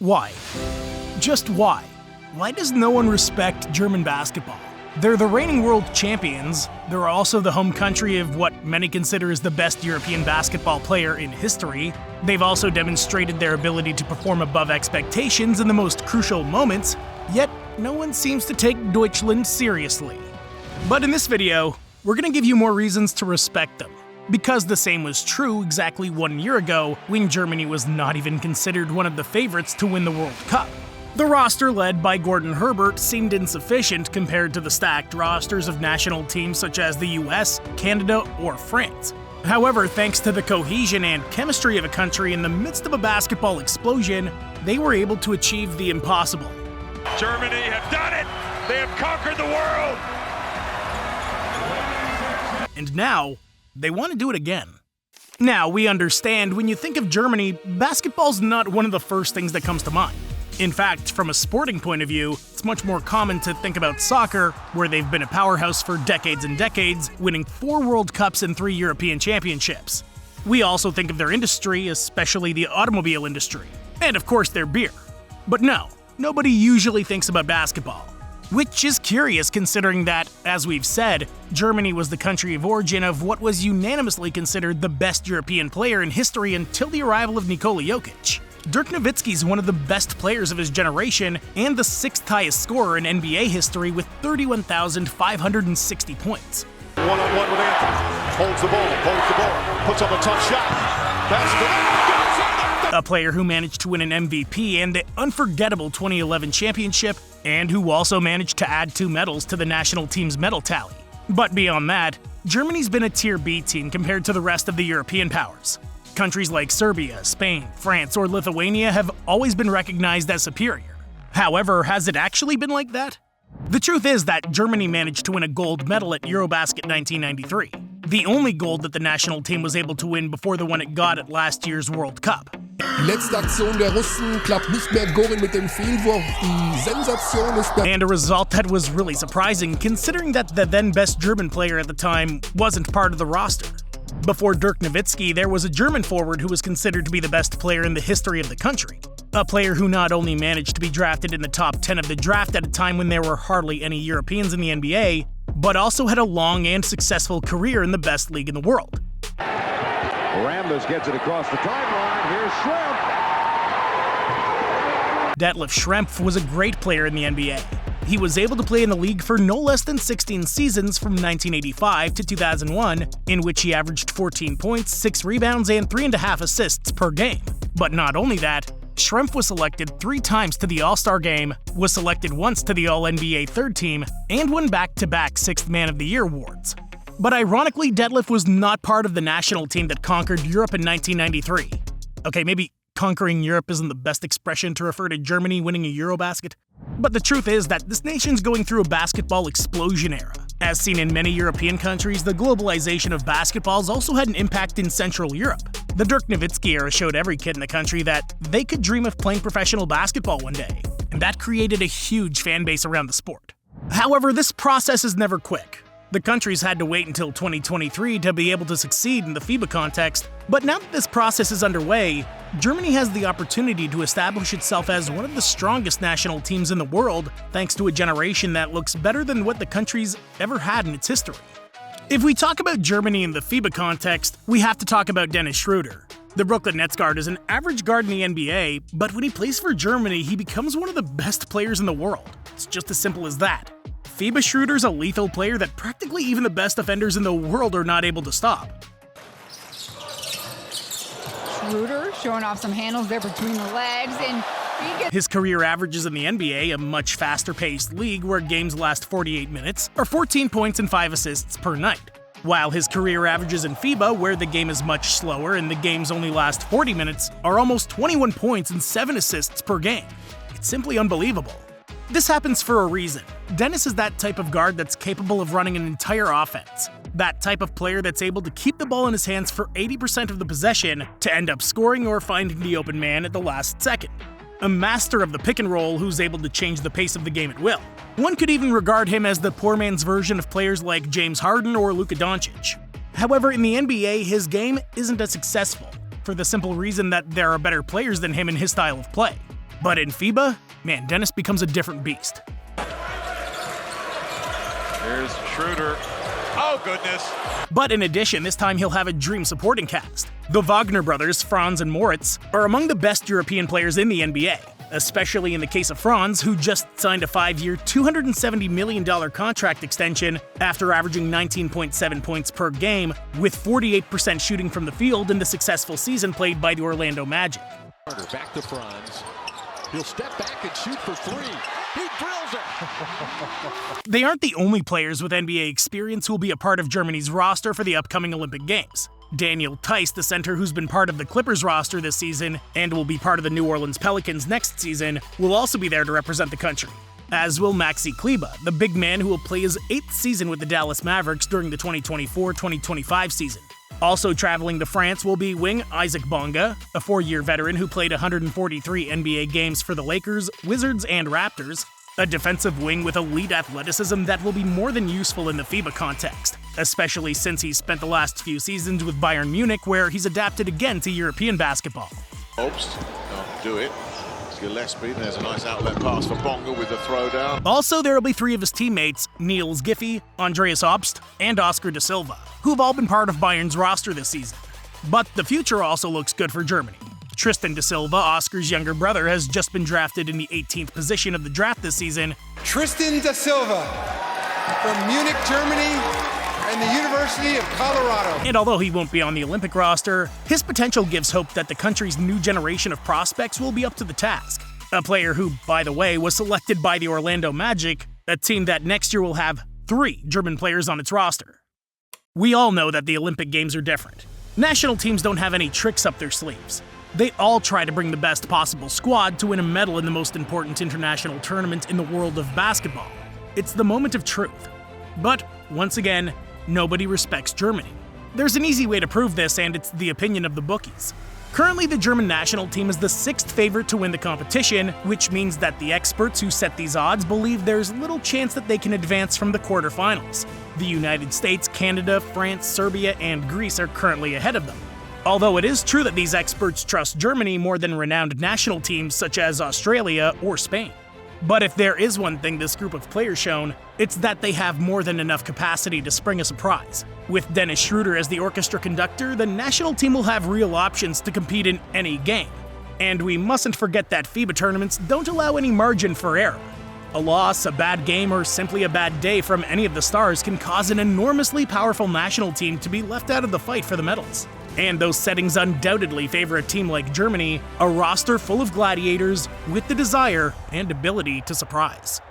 Why? Just why? Why does no one respect German basketball? They're the reigning world champions. They're also the home country of what many consider as the best European basketball player in history. They've also demonstrated their ability to perform above expectations in the most crucial moments, yet no one seems to take Deutschland seriously. But in this video, we're gonna give you more reasons to respect them. Because the same was true exactly 1 year ago, when Germany was not even considered one of the favorites to win the World Cup. The roster led by Gordon Herbert seemed insufficient compared to the stacked rosters of national teams such as the US, Canada, or France. However, thanks to the cohesion and chemistry of a country in the midst of a basketball explosion, they were able to achieve the impossible. Germany have done it! They have conquered the world! And now, they want to do it again. Now, we understand when you think of Germany, basketball's not one of the first things that comes to mind. In fact, from a sporting point of view, it's much more common to think about soccer, where they've been a powerhouse for decades and decades, winning 4 World Cups and 3 European Championships. We also think of their industry, especially the automobile industry, and of course their beer. But no, nobody usually thinks about basketball. Which is curious considering that, as we've said, Germany was the country of origin of what was unanimously considered the best European player in history until the arrival of Nikola Jokic. Dirk Nowitzki is one of the best players of his generation and the 6th highest scorer in NBA history with 31,560 points. One-on-one with Anthony. Holds the ball, puts up a tough shot. A player who managed to win an MVP and the unforgettable 2011 championship, and who also managed to add 2 medals to the national team's medal tally. But beyond that, Germany's been a Tier B team compared to the rest of the European powers. Countries like Serbia, Spain, France, or Lithuania have always been recognized as superior. However, has it actually been like that? The truth is that Germany managed to win a gold medal at Eurobasket 1993, the only gold that the national team was able to win before the one it got at last year's World Cup. Die letzte Aktion der Russen klappt nicht mehr. Gordon mit dem Fehlwurf. Die Sensation ist da. And a result that was really surprising considering that the then best German player at the time wasn't part of the roster. Before Dirk Nowitzki, there was a German forward who was considered to be the best player in the history of the country. A player who not only managed to be drafted in the top 10 of the draft at a time when there were hardly any Europeans in the NBA, but also had a long and successful career in the best league in the world. Rambis gets it across the timeline. Here's Schrempf. Detlef Schrempf was a great player in the NBA. He was able to play in the league for no less than 16 seasons from 1985 to 2001, in which he averaged 14 points, 6 rebounds, and 3.5 assists per game. But not only that, Schrempf was selected 3 times to the All-Star Game, was selected once to the All-NBA third team, and won back-to-back 6th Man of the Year awards. But ironically, Detlef was not part of the national team that conquered Europe in 1993. Okay, maybe conquering Europe isn't the best expression to refer to Germany winning a Eurobasket. But the truth is that this nation's going through a basketball explosion era. As seen in many European countries, the globalization of basketball's also had an impact in Central Europe. The Dirk Nowitzki era showed every kid in the country that they could dream of playing professional basketball one day, and that created a huge fan base around the sport. However, this process is never quick. The countries had to wait until 2023 to be able to succeed in the FIBA context, but now that this process is underway, Germany has the opportunity to establish itself as one of the strongest national teams in the world, thanks to a generation that looks better than what the country's ever had in its history. If we talk about Germany in the FIBA context, we have to talk about Dennis Schroeder. The Brooklyn Nets guard is an average guard in the NBA, but when he plays for Germany, he becomes one of the best players in the world. It's just as simple as that. FIBA Schroeder's a lethal player that practically even the best defenders in the world are not able to stop. Schroeder showing off some handles there between the legs, and his career averages in the NBA, a much faster-paced league where games last 48 minutes, are 14 points and 5 assists per night. While his career averages in FIBA, where the game is much slower and the games only last 40 minutes, are almost 21 points and 7 assists per game. It's simply unbelievable. This happens for a reason. Dennis is that type of guard that's capable of running an entire offense. That type of player that's able to keep the ball in his hands for 80% of the possession to end up scoring or finding the open man at the last second. A master of the pick and roll who's able to change the pace of the game at will. One could even regard him as the poor man's version of players like James Harden or Luka Doncic. However, in the NBA, his game isn't as successful, for the simple reason that there are better players than him in his style of play. But in FIBA, man, Dennis becomes a different beast. Here's Schroeder. Oh, goodness. But in addition, this time he'll have a dream supporting cast. The Wagner brothers, Franz and Moritz, are among the best European players in the NBA, especially in the case of Franz, who just signed a 5-year, $270 million contract extension after averaging 19.7 points per game, with 48% shooting from the field in the successful season played by the Orlando Magic. Back to Franz. He'll step back and shoot for three. He drills it. They aren't the only players with NBA experience who will be a part of Germany's roster for the upcoming Olympic Games. Daniel Tice, the center who's been part of the Clippers roster this season and will be part of the New Orleans Pelicans next season, will also be there to represent the country. As will Maxi Kleber, the big man who will play his 8th season with the Dallas Mavericks during the 2024-2025 season. Also traveling to France will be wing Isaac Bonga, a 4-year veteran who played 143 NBA games for the Lakers, Wizards, and Raptors, a defensive wing with elite athleticism that will be more than useful in the FIBA context, especially since he's spent the last few seasons with Bayern Munich, where he's adapted again to European basketball. Obst, don't do it. Gillespie, there's a nice outlet pass for Bonga with the throwdown. Also, there will be 3 of his teammates, Niels Giffey, Andreas Obst, and Oscar da Silva, who have all been part of Bayern's roster this season. But the future also looks good for Germany. Tristan da Silva, Oscar's younger brother, has just been drafted in the 18th position of the draft this season. Tristan da Silva from Munich, Germany, and the University of Colorado. And although he won't be on the Olympic roster, his potential gives hope that the country's new generation of prospects will be up to the task. A player who, by the way, was selected by the Orlando Magic, a team that next year will have 3 German players on its roster. We all know that the Olympic Games are different. National teams don't have any tricks up their sleeves. They all try to bring the best possible squad to win a medal in the most important international tournament in the world of basketball. It's the moment of truth. But, once again, nobody respects Germany. There's an easy way to prove this, and it's the opinion of the bookies. Currently, the German national team is the 6th favorite to win the competition, which means that the experts who set these odds believe there's little chance that they can advance from the quarterfinals. The United States, Canada, France, Serbia, and Greece are currently ahead of them. Although it is true that these experts trust Germany more than renowned national teams such as Australia or Spain. But if there is one thing this group of players shown, it's that they have more than enough capacity to spring a surprise. With Dennis Schroeder as the orchestra conductor, the national team will have real options to compete in any game. And we mustn't forget that FIBA tournaments don't allow any margin for error. A loss, a bad game, or simply a bad day from any of the stars can cause an enormously powerful national team to be left out of the fight for the medals. And those settings undoubtedly favor a team like Germany, a roster full of gladiators with the desire and ability to surprise.